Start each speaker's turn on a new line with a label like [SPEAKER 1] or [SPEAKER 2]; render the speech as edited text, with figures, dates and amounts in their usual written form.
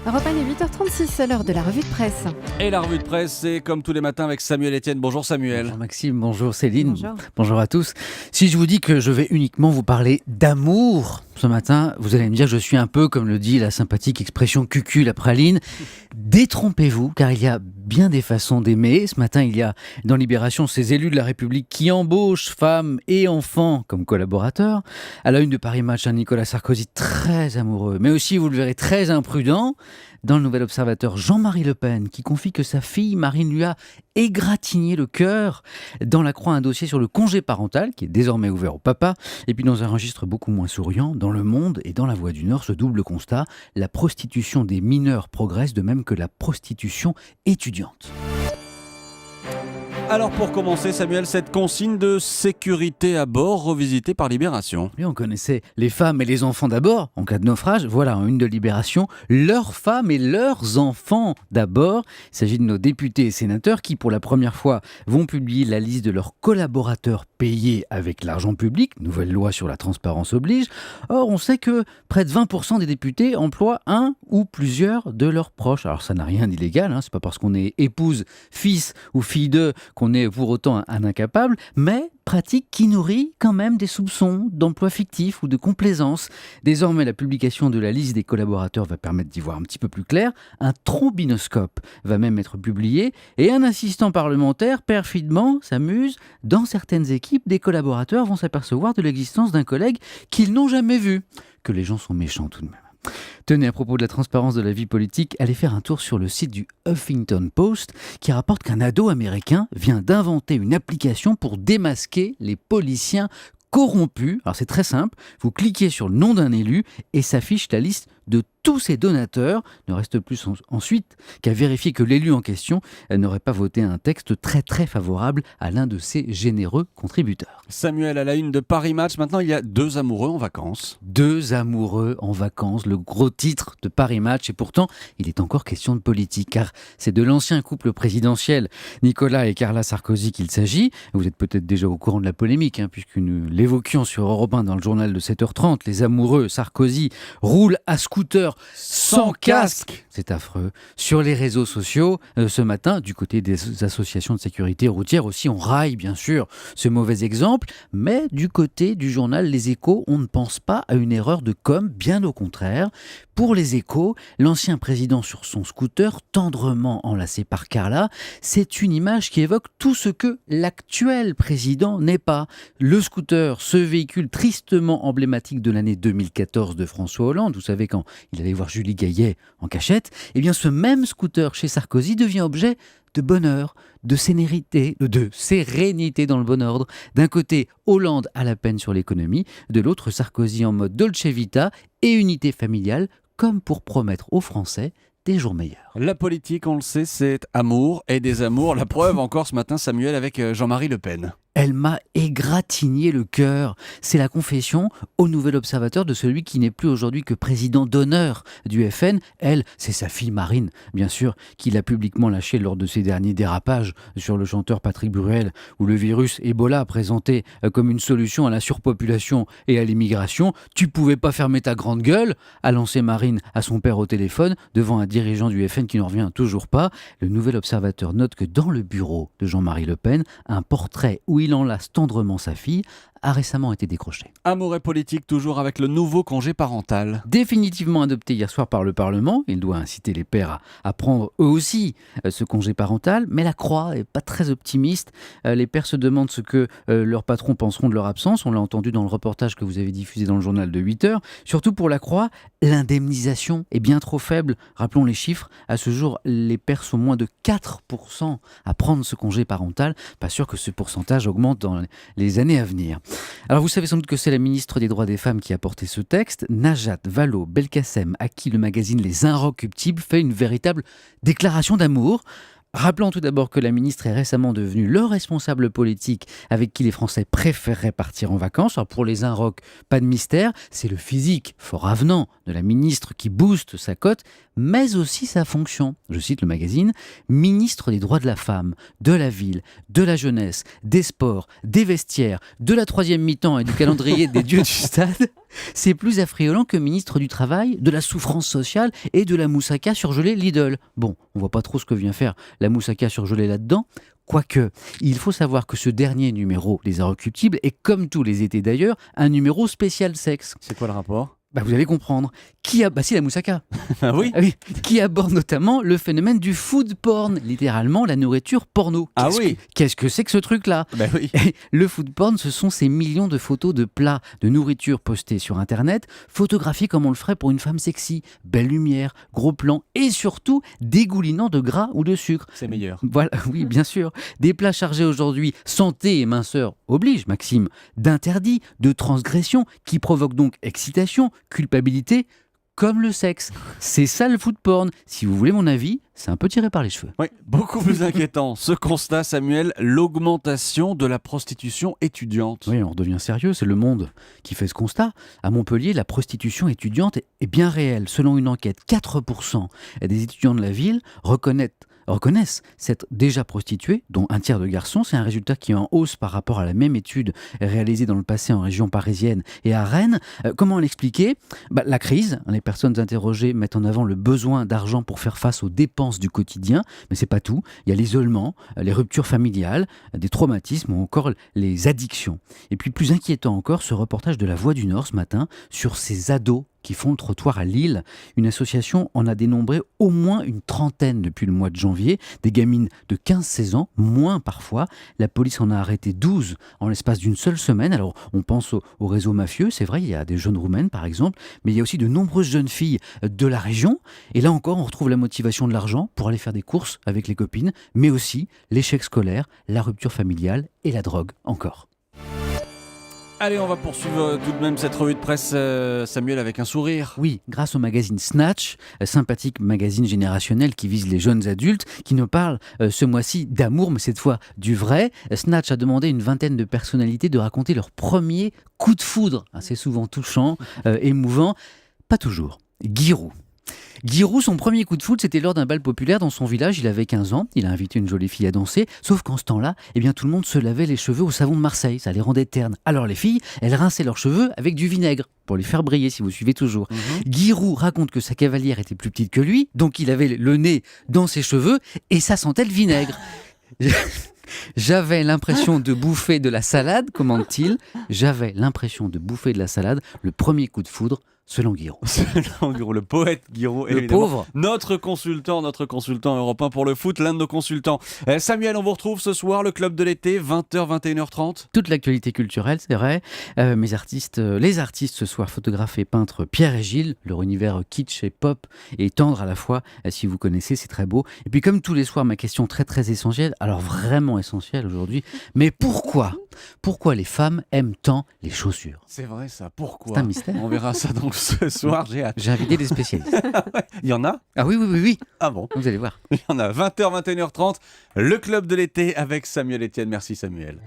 [SPEAKER 1] Europe 1 est 8h36, c'est l'heure de la revue de presse.
[SPEAKER 2] Et la revue de presse, c'est comme tous les matins avec Samuel Etienne. Bonjour Samuel.
[SPEAKER 3] Bonjour Maxime, bonjour Céline,
[SPEAKER 1] Bonjour.
[SPEAKER 3] à tous. Si je vous dis que je vais uniquement vous parler d'amour ce matin, vous allez me dire que je suis un peu, comme le dit la sympathique expression cucu la praline. Détrompez-vous, car il y a bien des façons d'aimer. Ce matin, il y a dans Libération ces élus de la République qui embauchent femmes et enfants comme collaborateurs. À la une de Paris Match, un Nicolas Sarkozy très amoureux, mais aussi, vous le verrez, très imprudent. Dans le Nouvel Observateur, Jean-Marie Le Pen qui confie que sa fille Marine lui a égratigné le cœur. Dans La Croix, un dossier sur le congé parental qui est désormais ouvert au papa. Et puis dans un registre beaucoup moins souriant, dans Le Monde et dans La Voix du Nord, ce double constat, la prostitution des mineurs progresse de même que la prostitution étudiante.
[SPEAKER 2] Alors pour commencer Samuel, cette consigne de sécurité à bord revisitée par Libération.
[SPEAKER 3] Et on connaissait les femmes et les enfants d'abord, en cas de naufrage. Voilà, en une de Libération, leurs femmes et leurs enfants d'abord. Il s'agit de nos députés et sénateurs qui, pour la première fois, vont publier la liste de leurs collaborateurs payés avec l'argent public. Nouvelle loi sur la transparence oblige. Or, on sait que près de 20% des députés emploient un ou plusieurs de leurs proches. Alors ça n'a rien d'illégal, c'est pas parce qu'on est épouse, fils ou fille d'eux qu'on est pour autant un incapable, mais pratique qui nourrit quand même des soupçons d'emploi fictif ou de complaisance. Désormais, la publication de la liste des collaborateurs va permettre d'y voir un petit peu plus clair. Un trombinoscope va même être publié et un assistant parlementaire perfidement s'amuse. Dans certaines équipes, des collaborateurs vont s'apercevoir de l'existence d'un collègue qu'ils n'ont jamais vu. Que les gens sont méchants tout de même. Tenez, à propos de la transparence de la vie politique, allez faire un tour sur le site du Huffington Post qui rapporte qu'un ado américain vient d'inventer une application pour démasquer les politiciens corrompus. Alors c'est très simple, vous cliquez sur le nom d'un élu et s'affiche la liste de tous ses donateurs. Ne reste plus ensuite qu'à vérifier que l'élu en question n'aurait pas voté un texte très très favorable à l'un de ses généreux contributeurs.
[SPEAKER 2] Samuel, à la une de Paris Match, maintenant il y a deux amoureux en vacances.
[SPEAKER 3] Deux amoureux en vacances, le gros titre de Paris Match, et pourtant il est encore question de politique, car c'est de l'ancien couple présidentiel Nicolas et Carla Sarkozy qu'il s'agit. Vous êtes peut-être déjà au courant de la polémique, puisque nous l'évoquions sur Europe 1 dans le journal de 7h30. Les amoureux Sarkozy roulent à scooter sans casque. C'est affreux. Sur les réseaux sociaux, ce matin, du côté des associations de sécurité routière aussi, on raille bien sûr ce mauvais exemple, mais du côté du journal Les Échos, on ne pense pas à une erreur de com', bien au contraire. Pour Les Échos, l'ancien président sur son scooter, tendrement enlacé par Carla, c'est une image qui évoque tout ce que l'actuel président n'est pas. Le scooter, ce véhicule tristement emblématique de l'année 2014 de François Hollande, vous savez, quand il allait voir Julie Gaillet en cachette, eh bien ce même scooter chez Sarkozy devient objet de bonheur, de sérénité dans le bon ordre. D'un côté, Hollande à la peine sur l'économie, de l'autre, Sarkozy en mode Dolce Vita et unité familiale, comme pour promettre aux Français des jours meilleurs.
[SPEAKER 2] La politique, on le sait, c'est amour et désamour. La preuve encore ce matin, Samuel, avec Jean-Marie Le Pen.
[SPEAKER 3] Elle m'a égratigné le cœur. C'est la confession au Nouvel Observateur de celui qui n'est plus aujourd'hui que président d'honneur du FN. Elle, c'est sa fille Marine, bien sûr, qui l'a publiquement lâché lors de ses derniers dérapages sur le chanteur Patrick Bruel, où le virus Ebola présenté comme une solution à la surpopulation et à l'immigration. Tu pouvais pas fermer ta grande gueule, a lancé Marine à son père au téléphone devant un dirigeant du FN qui n'en revient toujours pas. Le Nouvel Observateur note que dans le bureau de Jean-Marie Le Pen, un portrait où il enlace tendrement sa fille a récemment été décroché.
[SPEAKER 2] Amour et politique toujours avec le nouveau congé parental.
[SPEAKER 3] Définitivement adopté hier soir par le Parlement, il doit inciter les pères à prendre eux aussi ce congé parental, mais la Croix n'est pas très optimiste. Les pères se demandent ce que leurs patrons penseront de leur absence, on l'a entendu dans le reportage que vous avez diffusé dans le journal de 8h. Surtout pour la Croix, l'indemnisation est bien trop faible. Rappelons les chiffres, à ce jour, les pères sont moins de 4% à prendre ce congé parental. Pas sûr que ce pourcentage augmente dans les années à venir. Alors vous savez sans doute que c'est la ministre des Droits des Femmes qui a porté ce texte, Najat Vallaud-Belkacem, à qui le magazine Les Inrecuptibles fait une véritable déclaration d'amour. Rappelons tout d'abord que la ministre est récemment devenue le responsable politique avec qui les Français préféreraient partir en vacances. Alors pour les Inroc, pas de mystère, c'est le physique fort avenant de la ministre qui booste sa cote, mais aussi sa fonction. Je cite le magazine, ministre des droits de la femme, de la ville, de la jeunesse, des sports, des vestiaires, de la troisième mi-temps et du calendrier des dieux du stade. C'est plus affriolant que ministre du Travail, de la souffrance sociale et de la moussaka surgelée Lidl. Bon, on voit pas trop ce que vient faire la moussaka surgelée là-dedans. Quoique, il faut savoir que ce dernier numéro des Inrecuptibles est, comme tous les étés d'ailleurs, un numéro spécial sexe.
[SPEAKER 2] C'est quoi le rapport?
[SPEAKER 3] Vous allez comprendre. Si, la moussaka.
[SPEAKER 2] Ah oui.
[SPEAKER 3] Ah oui, qui aborde notamment le phénomène du food porn, littéralement la nourriture porno.
[SPEAKER 2] Ah oui.
[SPEAKER 3] Qu'est-ce que c'est que ce truc-là?
[SPEAKER 2] Oui.
[SPEAKER 3] Le food porn, ce sont ces millions de photos de plats, de nourriture postées sur Internet, photographiées comme on le ferait pour une femme sexy. Belle lumière, gros plan et surtout dégoulinant de gras ou de sucre.
[SPEAKER 2] C'est meilleur.
[SPEAKER 3] Voilà, oui, bien sûr. Des plats chargés aujourd'hui, santé et minceur oblige, Maxime, d'interdits, de transgressions qui provoquent donc excitation, culpabilité, comme le sexe. C'est ça le food porn. Si vous voulez mon avis, c'est un peu tiré par les cheveux.
[SPEAKER 2] Oui, beaucoup plus inquiétant. Ce constat, Samuel, l'augmentation de la prostitution étudiante.
[SPEAKER 3] Oui, on redevient sérieux, c'est Le Monde qui fait ce constat. À Montpellier, la prostitution étudiante est bien réelle. Selon une enquête, 4% des étudiants de la ville reconnaissent s'être déjà prostitués, dont un tiers de garçons. C'est un résultat qui est en hausse par rapport à la même étude réalisée dans le passé en région parisienne et à Rennes. Comment l'expliquer? La crise, les personnes interrogées mettent en avant le besoin d'argent pour faire face aux dépenses du quotidien, mais c'est pas tout. Il y a l'isolement, les ruptures familiales, des traumatismes ou encore les addictions. Et puis plus inquiétant encore, ce reportage de La Voix du Nord ce matin sur ces ados qui font le trottoir à Lille. Une association en a dénombré au moins une trentaine depuis le mois de janvier. Des gamines de 15-16 ans, moins parfois. La police en a arrêté 12 en l'espace d'une seule semaine. Alors, on pense au réseau mafieux, c'est vrai, il y a des jeunes roumaines par exemple, mais il y a aussi de nombreuses jeunes filles de la région. Et là encore, on retrouve la motivation de l'argent pour aller faire des courses avec les copines, mais aussi l'échec scolaire, la rupture familiale et la drogue encore.
[SPEAKER 2] Allez, on va poursuivre tout de même cette revue de presse, Samuel, avec un sourire.
[SPEAKER 3] Oui, grâce au magazine Snatch, sympathique magazine générationnel qui vise les jeunes adultes, qui nous parle ce mois-ci d'amour, mais cette fois du vrai. Snatch a demandé à une vingtaine de personnalités de raconter leur premier coup de foudre. C'est souvent touchant, émouvant, pas toujours. Giroud, son premier coup de foudre, c'était lors d'un bal populaire dans son village. Il avait 15 ans, il a invité une jolie fille à danser, sauf qu'en ce temps-là, tout le monde se lavait les cheveux au savon de Marseille, ça les rendait ternes. Alors les filles, elles rinçaient leurs cheveux avec du vinaigre, pour les faire briller, si vous suivez toujours. Giroud raconte que sa cavalière était plus petite que lui, donc il avait le nez dans ses cheveux, et ça sentait le vinaigre. J'avais l'impression de bouffer de la salade, commente-t-il. J'avais l'impression de bouffer de la salade, le premier coup de foudre, selon Giroud.
[SPEAKER 2] Selon Giroud, le poète Giroud,
[SPEAKER 3] le
[SPEAKER 2] évidemment.
[SPEAKER 3] pauvre.
[SPEAKER 2] Notre consultant européen pour le foot, l'un de nos consultants. Samuel, on vous retrouve ce soir, le club de l'été, 20h, 21h30.
[SPEAKER 3] Toute l'actualité culturelle, c'est vrai. Les artistes ce soir, photographes et peintres Pierre et Gilles, leur univers kitsch et pop et tendre à la fois, si vous connaissez, c'est très beau. Et puis comme tous les soirs, ma question très très essentielle, alors vraiment essentielle aujourd'hui, mais pourquoi les femmes aiment tant les chaussures?
[SPEAKER 2] C'est vrai ça, pourquoi?
[SPEAKER 3] C'est un mystère.
[SPEAKER 2] On verra ça donc ce soir, j'ai hâte.
[SPEAKER 3] J'ai invité des spécialistes.
[SPEAKER 2] Il y en a?
[SPEAKER 3] Ah oui.
[SPEAKER 2] Ah bon?
[SPEAKER 3] Vous allez voir.
[SPEAKER 2] Il y en a, 20h, 21h30, le club de l'été avec Samuel Etienne. Merci Samuel.